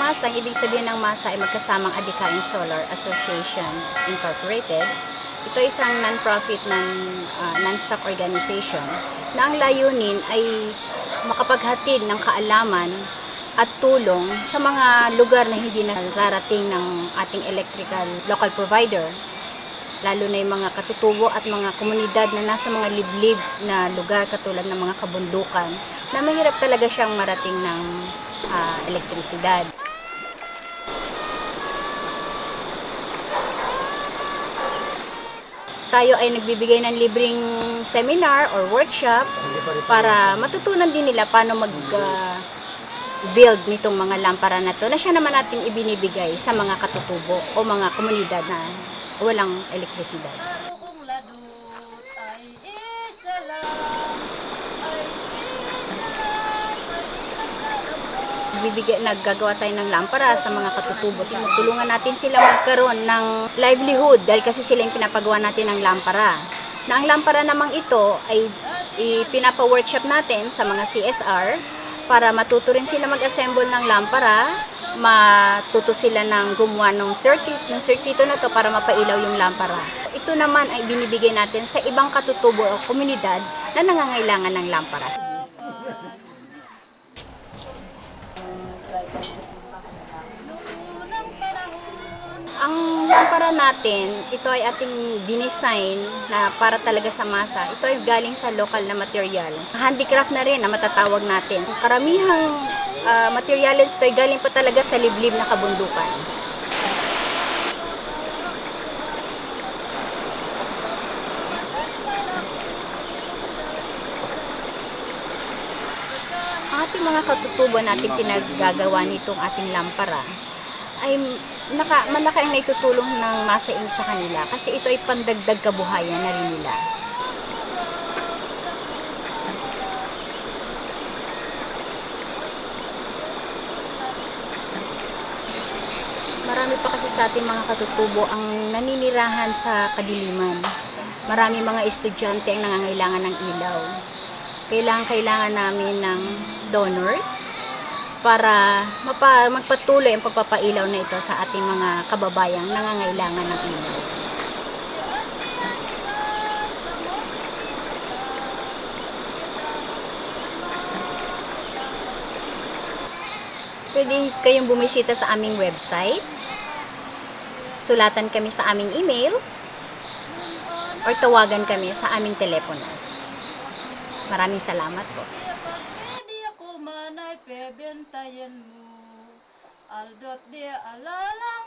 MASA, ang ibig sabihin ng MASA ay Magkasamang Adhikain Solar Association Incorporated. Ito ay isang non-profit, non-stock organization na ang layunin ay makapaghatid ng kaalaman at tulong sa mga lugar na hindi nararating ng ating electrical local provider, lalo na yung mga katutubo at mga komunidad na nasa mga liblib na lugar katulad ng mga kabundukan na mahirap talaga siyang marating ng elektrisidad. Tayo ay nagbibigay ng libreng seminar or workshop para matutunan din nila paano mag-build nitong mga lampara na to na siya naman natin ibinibigay sa mga katutubo o mga komunidad na walang elektrisidad. Naggagawa tayo ng lampara sa mga katutubo. Tinutulungan natin sila magkaroon ng livelihood dahil kasi sila yung pinapagawa natin ng lampara. Na ang lampara namang ito ay pinapa-workshop natin sa mga CSR para matuto rin sila mag-assemble ng lampara, matuto sila ng gumawa ng circuito na to para mapailaw yung lampara. Ito naman ay binibigay natin sa ibang katutubo o komunidad na nangangailangan ng lampara. Ang lampara natin, ito ay ating dinesign na para talaga sa masa. Ito ay galing sa local na material. Handicraft na rin na matatawag natin. Karamihang materials ito ay galing pa talaga sa liblib na kabundukan. Ang ating mga katutubo natin pinaggagawa nitong ating lampara ay malaki ang naitutulong ng MASA Inc. sa kanila kasi ito ay pandagdag kabuhayan na rin nila. Marami pa kasi sa ating mga katutubo ang naninirahan sa kadiliman. Marami mga estudyante ang nangangailangan ng ilaw. Kailangan namin ng donors para magpatuloy ang pagpapailaw na ito sa ating mga kababayang nangangailangan ng ilaw. Pwede kayong bumisita sa aming website, sulatan kami sa aming email, or tawagan kami sa aming telepono. Maraming salamat po. Pebentayan mo, aldot di alalang